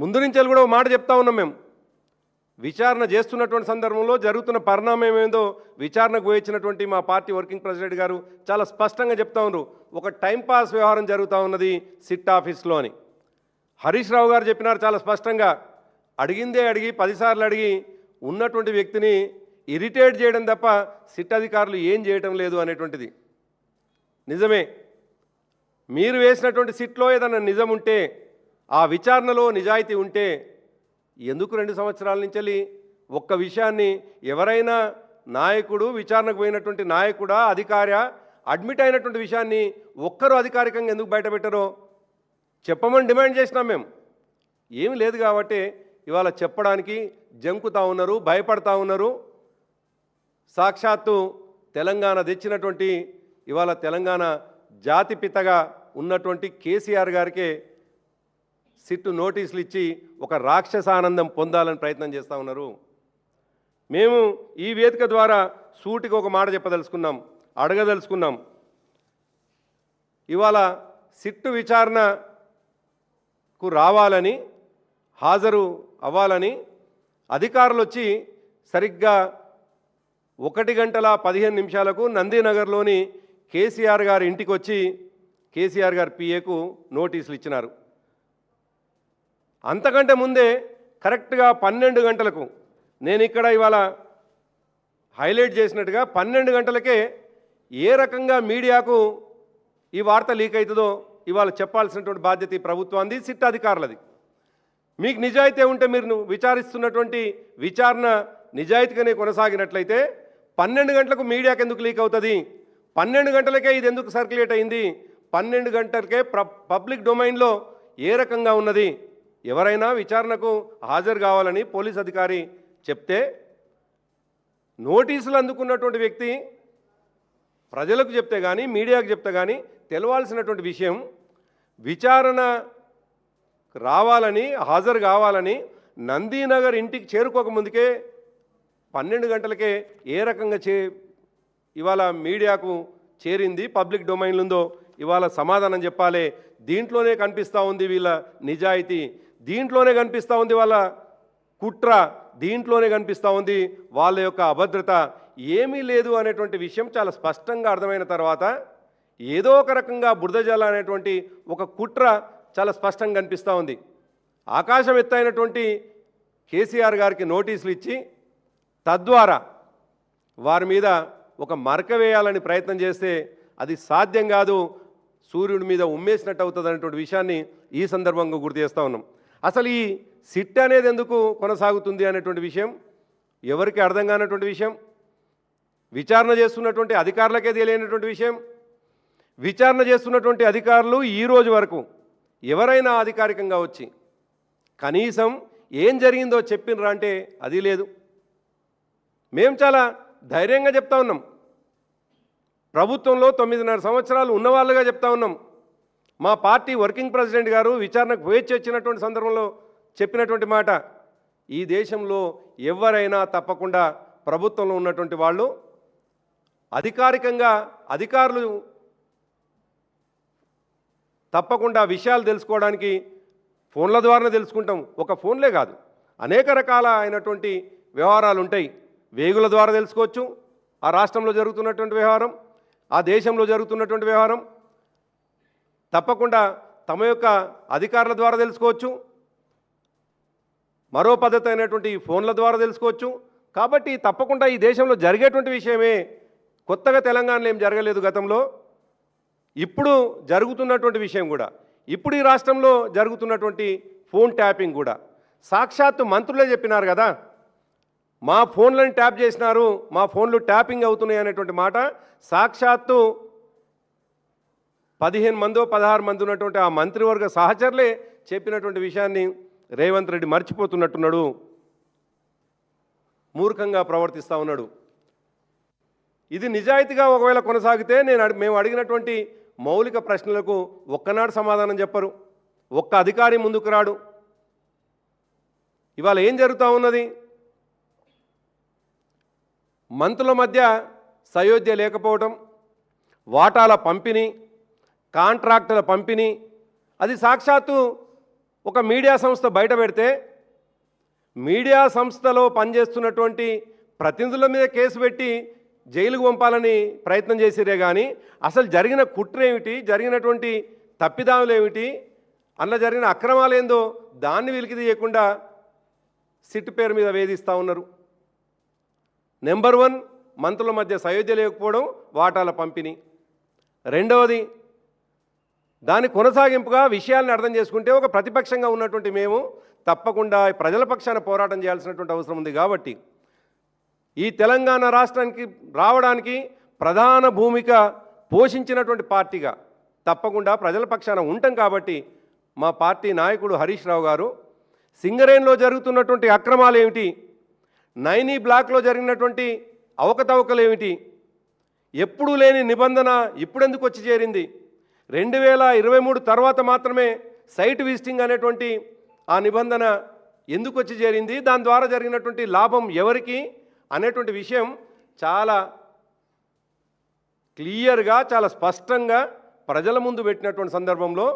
ముందు నుంచి కూడా ఒక మాట చెప్తా ఉన్నాం మేము. విచారణ చేస్తున్నటువంటి సందర్భంలో జరుగుతున్న పరిణామం ఏందో విచారణకు పోయించినటువంటి మా పార్టీ వర్కింగ్ ప్రెసిడెంట్ గారు చాలా స్పష్టంగా చెప్తా ఉన్నారు. ఒక టైంపాస్ వ్యవహారం జరుగుతూ ఉన్నది సిట్ ఆఫీస్లో అని హరీష్ రావు గారు చెప్పినారు చాలా స్పష్టంగా. అడిగిందే అడిగి 10 సార్లు అడిగి ఉన్నటువంటి వ్యక్తిని ఇరిటేట్ చేయడం తప్ప సిట్ అధికారులు ఏం చేయటం లేదు అనేటువంటిది నిజమే. మీరు వేసినటువంటి సిట్లో ఏదైనా నిజం ఉంటే, ఆ విచారణలో నిజాయితీ ఉంటే ఎందుకు 2 సంవత్సరాల నుంచి ఒక్క విషయాన్ని ఎవరైనా నాయకుడు విచారణకు పోయినటువంటి నాయకుడా అధికారా అడ్మిట్ అయినటువంటి విషయాన్ని ఒక్కరు అధికారికంగా ఎందుకు బయటపెట్టారో చెప్పమని డిమాండ్ చేసినాం మేము. ఏమీ లేదు కాబట్టి ఇవాళ చెప్పడానికి జంకుతా ఉన్నారు, భయపడతా ఉన్నారు. సాక్షాత్తు తెలంగాణ తెచ్చినటువంటి ఇవాళ తెలంగాణ జాతిపితగా ఉన్నటువంటి కేసీఆర్ గారికే సిట్టు నోటీసులు ఇచ్చి ఒక రాక్షసానందం పొందాలని ప్రయత్నం చేస్తూ ఉన్నారు. మేము ఈ వేదిక ద్వారా సూటికి ఒక మాట చెప్పదలుచుకున్నాం, అడగదలుచుకున్నాం. ఇవాళ సిట్టు విచారణకు రావాలని, హాజరు అవ్వాలని అధికారులు వచ్చి సరిగ్గా 1:15 నందీనగర్లోని కేసీఆర్ గారి ఇంటికి వచ్చి కేసీఆర్ గారి పిఏకు నోటీసులు ఇచ్చినారు. అంతకంటే ముందే కరెక్ట్గా 12 గంటలకు నేను ఇక్కడ ఇవాళ హైలైట్ చేసినట్టుగా 12 గంటలకే ఏ రకంగా మీడియాకు ఈ వార్త లీక్ అవుతుందో ఇవాళ చెప్పాల్సినటువంటి బాధ్యత ఈ ప్రభుత్వాన్ని, సిట్ అధికారులది. మీకు నిజాయితీ ఉంటే మీరు విచారిస్తున్నటువంటి విచారణ నిజాయితీగానే కొనసాగినట్లయితే 12 గంటలకు మీడియాకి ఎందుకు లీక్ అవుతుంది? 12 గంటలకే ఇది ఎందుకు సర్క్యులేట్ అయింది? 12 గంటలకే పబ్లిక్ డొమైన్లో ఏ రకంగా ఉన్నది? ఎవరైనా విచారణకు హాజరు కావాలని పోలీస్ అధికారి చెప్తే నోటీసులు అందుకున్నటువంటి వ్యక్తి ప్రజలకు చెప్తే కానీ మీడియాకు చెప్తే కానీ తెలవాల్సినటువంటి విషయం, విచారణ రావాలని హాజరు కావాలని నందీనగర్ ఇంటికి చేరుకోకముందుకే 12 గంటలకే ఏ రకంగా ఇవాళ మీడియాకు చేరింది, పబ్లిక్ డొమైన్లో ఉందో ఇవాళ సమాధానం చెప్పాలి. దీంట్లోనే కనిపిస్తూ ఉంది వీళ్ళ నిజాయితీ, దీంట్లోనే కనిపిస్తూ ఉంది వాళ్ళ కుట్ర, దీంట్లోనే కనిపిస్తూ ఉంది వాళ్ళ యొక్క అభద్రత. ఏమీ లేదు అనేటువంటి విషయం చాలా స్పష్టంగా అర్థమైన తర్వాత ఏదో ఒక రకంగా బురదజల అనేటువంటి ఒక కుట్ర చాలా స్పష్టంగా కనిపిస్తూ ఉంది. ఆకాశం ఎత్తైనటువంటి కేసీఆర్ గారికి నోటీసులు ఇచ్చి తద్వారా వారి మీద ఒక మరక వేయాలని ప్రయత్నం చేస్తే అది సాధ్యం కాదు, సూర్యుడి మీద ఉమ్మేసినట్టు అవుతుంది అనేటువంటి విషయాన్ని ఈ సందర్భంగా గుర్తు చేస్తూ ఉన్నాం. అసలు ఈ సిట్ అనేది ఎందుకు కొనసాగుతుంది అనేటువంటి విషయం ఎవరికి అర్థం కానటువంటి విషయం, విచారణ చేస్తున్నటువంటి అధికారులకే తెలియనటువంటి విషయం. విచారణ చేస్తున్నటువంటి అధికారులు ఈ రోజు వరకు ఎవరైనా అధికారికంగా వచ్చి కనీసం ఏం జరిగిందో చెప్పినరా అంటే అది లేదు. మేము చాలా ధైర్యంగా చెప్తా ఉన్నాం, ప్రభుత్వంలో 9.5 సంవత్సరాలు ఉన్నవాళ్ళుగా చెప్తా ఉన్నాం. మా పార్టీ వర్కింగ్ ప్రెసిడెంట్ గారు విచారణకు వేచి వచ్చినటువంటి సందర్భంలో చెప్పినటువంటి మాట, ఈ దేశంలో ఎవరైనా తప్పకుండా ప్రభుత్వంలో ఉన్నటువంటి వాళ్ళు అధికారికంగా అధికారులు తప్పకుండా విషయాలు తెలుసుకోవడానికి ఫోన్ల ద్వారానే తెలుసుకుంటాం. ఒక ఫోన్లే కాదు, అనేక రకాల అయినటువంటి వ్యవహారాలు ఉంటాయి. వేగుల ద్వారా తెలుసుకోవచ్చు ఆ రాష్ట్రంలో జరుగుతున్నటువంటి వ్యవహారం, ఆ దేశంలో జరుగుతున్నటువంటి వ్యవహారం. తప్పకుండా తమ యొక్క అధికారుల ద్వారా తెలుసుకోవచ్చు, మరో పద్ధతి అయినటువంటి ఫోన్ల ద్వారా తెలుసుకోవచ్చు. కాబట్టి తప్పకుండా ఈ దేశంలో జరిగేటువంటి విషయమే, కొత్తగా తెలంగాణలో ఏం జరగలేదు గతంలో, ఇప్పుడు జరుగుతున్నటువంటి విషయం కూడా, ఇప్పుడు ఈ రాష్ట్రంలో జరుగుతున్నటువంటి ఫోన్ ట్యాపింగ్ కూడా సాక్షాత్తు మంత్రులే చెప్పినారు కదా, మా ఫోన్లను ట్యాప్ చేసినారు, మా ఫోన్లు ట్యాపింగ్ అవుతున్నాయి అనేటువంటి మాట సాక్షాత్తు 15 మందో 16 మంది ఉన్నటువంటి ఆ మంత్రివర్గ సహచరులే చెప్పినటువంటి విషయాన్ని రేవంత్ రెడ్డి మర్చిపోతున్నట్టున్నాడు, మూర్ఖంగా ప్రవర్తిస్తూ ఉన్నాడు. ఇది నిజాయితీగా ఒకవేళ కొనసాగితే మేము అడిగినటువంటి మౌలిక ప్రశ్నలకు ఒక్కనాడు సమాధానం చెప్పరు, ఒక్క అధికారి ముందుకు రాడు. ఇవాళ ఏం జరుగుతూ ఉన్నది? మంత్రుల మధ్య సయోధ్య లేకపోవడం, వాటాల పంపిణీ, కాంట్రాక్టుల పంపిణీ, అది సాక్షాత్తు ఒక మీడియా సంస్థ బయట పెడితే మీడియా సంస్థలో పనిచేస్తున్నటువంటి ప్రతినిధుల మీద కేసు పెట్టి జైలుకు పంపాలని ప్రయత్నం చేసిరే కానీ అసలు జరిగిన కుట్ర ఏమిటి, జరిగినటువంటి తప్పిదాములు ఏమిటి, అందులో జరిగిన అక్రమాలు ఏందో దాన్ని వెలికి తీయకుండా సిట్ పేరు మీద వేధిస్తూ ఉన్నారు. నెంబర్ 1 మంత్రుల మధ్య సయోధ్య లేకపోవడం, వాటాల పంపిణీ. రెండవది, దాని కొనసాగింపుగా విషయాలను అర్థం చేసుకుంటే ఒక ప్రతిపక్షంగా ఉన్నటువంటి మేము తప్పకుండా ప్రజల పక్షాన పోరాటం చేయాల్సినటువంటి అవసరం ఉంది. కాబట్టి ఈ తెలంగాణ రాష్ట్రానికి రావడానికి ప్రధాన భూమిక పోషించినటువంటి పార్టీగా తప్పకుండా ప్రజల పక్షాన ఉంటాం. కాబట్టి మా పార్టీ నాయకుడు హరీష్ రావు గారు సింగరేణిలో జరుగుతున్నటువంటి అక్రమాలు ఏమిటి, నైనీ బ్లాక్లో జరిగినటువంటి అవకతవకలు ఏమిటి, ఎప్పుడూ లేని నిబంధన ఇప్పుడెందుకు వచ్చి చేరింది, 2023 తర్వాత మాత్రమే సైట్ విజిటింగ్ అనేటువంటి ఆ నిబంధన ఎందుకు వచ్చి చేరింది, దాని ద్వారా జరిగినటువంటి లాభం ఎవరికి అనేటువంటి విషయం చాలా క్లియర్గా చాలా స్పష్టంగా ప్రజల ముందు పెట్టినటువంటి సందర్భంలో